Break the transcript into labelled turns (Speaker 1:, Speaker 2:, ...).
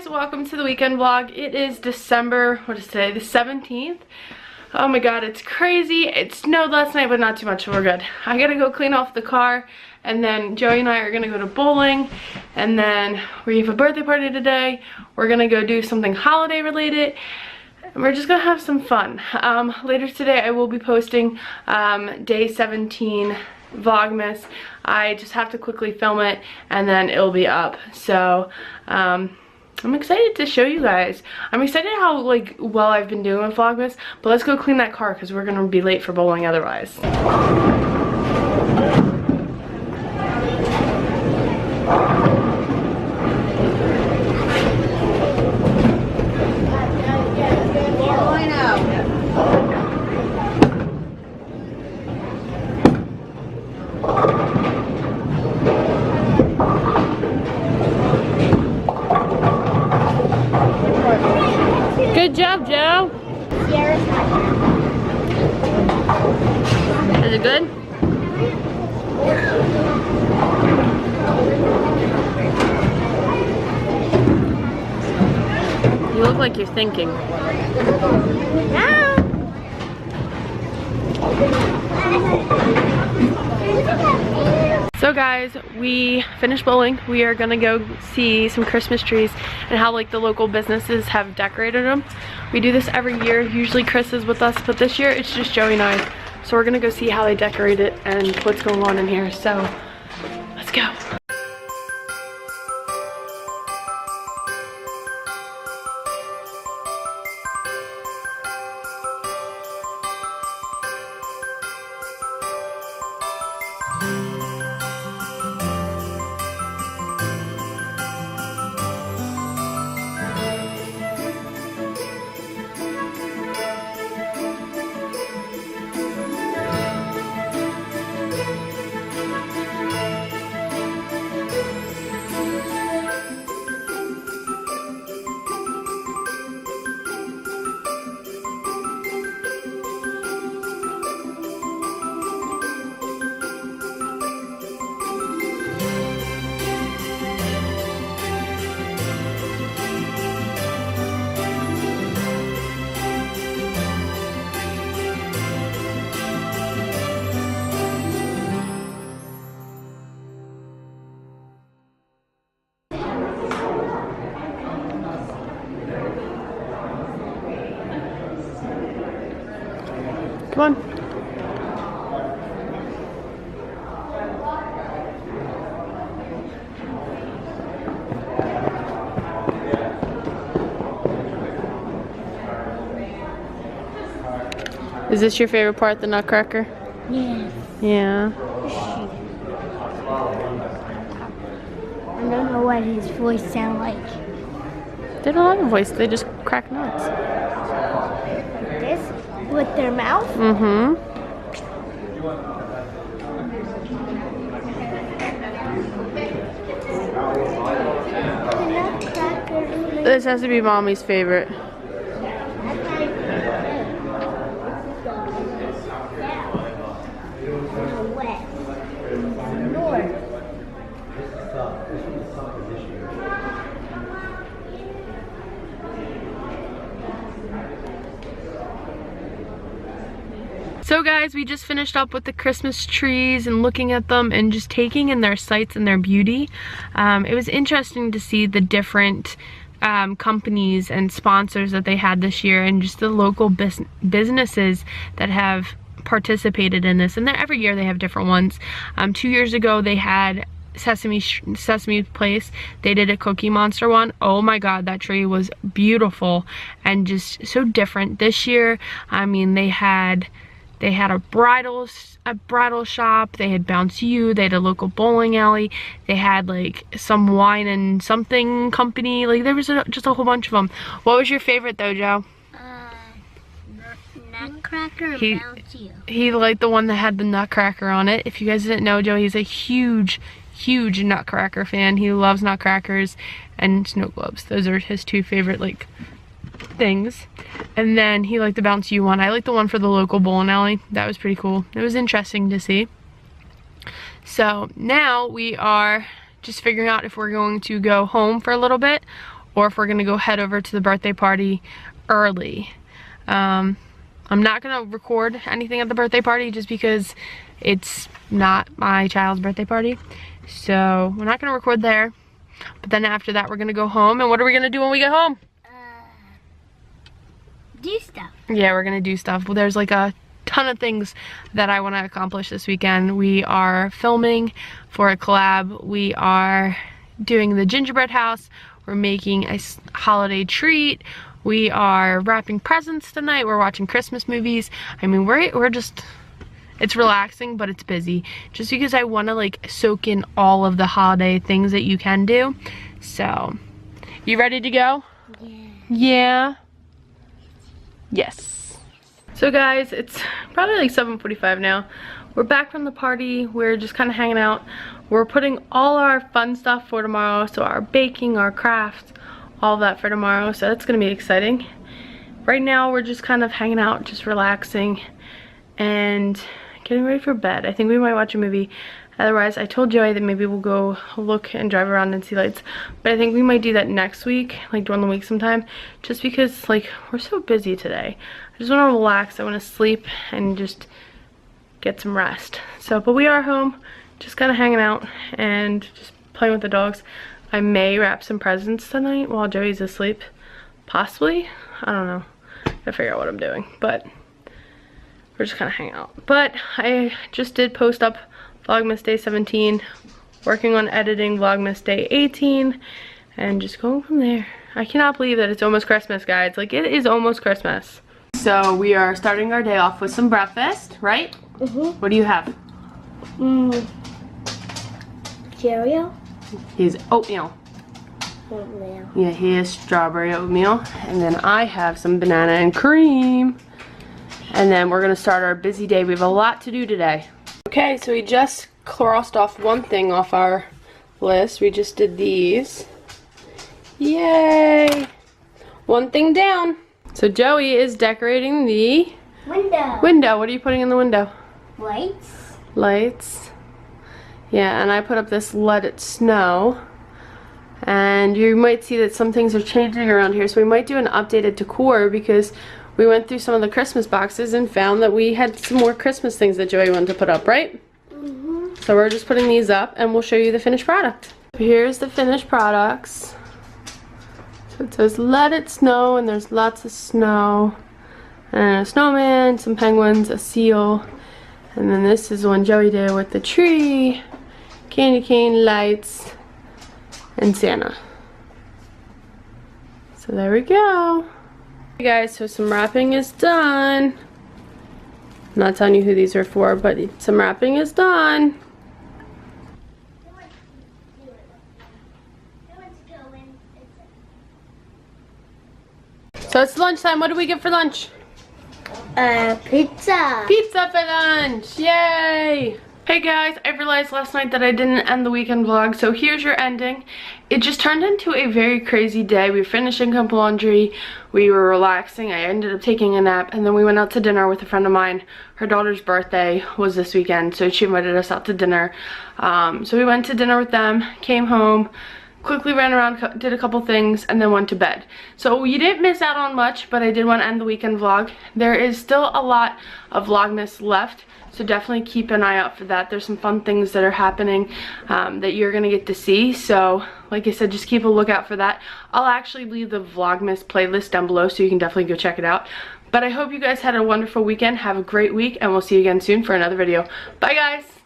Speaker 1: welcome to the weekend vlog. It is December, what is today, the 17th. Oh my god, it's crazy. It snowed last night, but not too much, so we're good. I gotta go clean off the car, and then Joey and I are gonna go to bowling, and then we have a birthday party today. We're gonna go do something holiday related, and we're just gonna have some fun. Later today I will be posting day 17 Vlogmas. I just have to quickly film it and then it'll be up. So I'm excited to show you guys. I'm excited how well I've been doing with Vlogmas, but let's go clean that car because we're gonna be late for bowling otherwise. Good job, Joe. Is it good? You look like you're thinking. So guys, we finished bowling. We are gonna go see some Christmas trees and how the local businesses have decorated them. We do this every year. Usually Chris is with us, but this year it's just Joey and I. So we're gonna go see how they decorate it and what's going on in here. So let's go. Come on. Is this your favorite part, the Nutcracker?
Speaker 2: Yes.
Speaker 1: Yeah.
Speaker 2: I don't know what his voice sounds like.
Speaker 1: They don't have a voice, they just crack nuts.
Speaker 2: Like this? With their mouth?
Speaker 1: Mm-hmm. This has to be Mommy's favorite. So guys, we just finished up with the Christmas trees and looking at them and just taking in their sights and their beauty. It was interesting to see the different companies and sponsors that they had this year and just the local businesses that have participated in this. And every year they have different ones. 2 years ago they had Sesame Place. They did a Cookie Monster one. Oh my god, that tree was beautiful and just so different. This year, I mean, they had a bridal shop, they had Bounce You, they had a local bowling alley, they had some wine and something company. There was just a whole bunch of them. What was your favorite though, Joe?
Speaker 2: Nutcracker or Bounce You?
Speaker 1: He liked the one that had the Nutcracker on it. If you guys didn't know, Joe, he's a huge Nutcracker fan. He loves Nutcrackers and snow globes. Those are his two favorite things. And then he liked the Bounce You one. I like the one for the local bowling alley. That was pretty cool. It was interesting to see. So now we are just figuring out if we're going to go home for a little bit or if we're gonna go head over to the birthday party early. I'm not gonna record anything at the birthday party just because it's not my child's birthday party. So we're not gonna record there. But then after that, we're gonna go home. And what are we gonna do when we get home?
Speaker 2: Do stuff.
Speaker 1: Yeah, we're gonna do stuff. Well, there's like a ton of things that I want to accomplish this weekend. We are filming for a collab. We are doing the gingerbread house. We're making a holiday treat. We are wrapping presents tonight. We're watching Christmas movies. I mean, we're just, it's relaxing, but it's busy. Just because I want to like soak in all of the holiday things that you can do. So, you ready to go?
Speaker 2: Yeah.
Speaker 1: Yeah? Yes. So guys, it's probably like 7:45 now. We're back from the party. We're just kind of hanging out. We're putting all our fun stuff for tomorrow. So our baking, our crafts, all of that for tomorrow. So that's gonna be exciting. Right now we're just kind of hanging out, just relaxing and getting ready for bed. I think we might watch a movie. Otherwise, I told Joey that maybe we'll go look and drive around and see lights. But I think we might do that next week, like during the week sometime. Just because like we're so busy today. I just want to relax. I want to sleep and just get some rest. So, but we are home, just kind of hanging out and just playing with the dogs. I may wrap some presents tonight while Joey's asleep. Possibly. I don't know. Gotta figure out what I'm doing. But we're just kind of hanging out. But I just did post up Vlogmas Day 17. Working on editing Vlogmas Day 18. And just going from there. I cannot believe that it's almost Christmas, guys. Like, it is almost Christmas. So we are starting our day off with some breakfast, right? Mm-hmm. What do you have?
Speaker 2: Cereal.
Speaker 1: Here's oatmeal.
Speaker 2: Oatmeal.
Speaker 1: Yeah, here's strawberry oatmeal. And then I have some banana and cream. And then we're gonna start our busy day. We have a lot to do today. Okay, so we just crossed off one thing off our list. We just did these. Yay! One thing down. So Joey is decorating the window. What are you putting in the window?
Speaker 2: Lights.
Speaker 1: Lights. Yeah, and I put up this Let It Snow. And you might see that some things are changing around here. So we might do an updated decor because we went through some of the Christmas boxes and found that we had some more Christmas things that Joey wanted to put up, right? Mm-hmm. So we're just putting these up and we'll show you the finished product. Here's the finished products. So it says Let It Snow, and there's lots of snow. And a snowman, some penguins, a seal. And then this is one Joey did with the tree, candy cane, lights, and Santa. So there we go. Hey guys, so some wrapping is done. I'm not telling you who these are for, but some wrapping is done. So it's lunchtime. What do we get for lunch?
Speaker 2: Pizza.
Speaker 1: Pizza for lunch. Yay! Hey guys, I realized last night that I didn't end the weekend vlog, so here's your ending. It just turned into a very crazy day. We were finishing up laundry, we were relaxing, I ended up taking a nap, and then we went out to dinner with a friend of mine. Her daughter's birthday was this weekend, so she invited us out to dinner. So we went to dinner with them, came home, quickly ran around, did a couple things, and then went to bed. So you didn't miss out on much, but I did want to end the weekend vlog. There is still a lot of Vlogmas left, so definitely keep an eye out for that. There's some fun things that are happening that you're gonna get to see. So like I said, just keep a lookout for that. I'll actually leave the Vlogmas playlist down below, so you can definitely go check it out. But I hope you guys had a wonderful weekend. Have a great week, and we'll see you again soon for another video. Bye guys!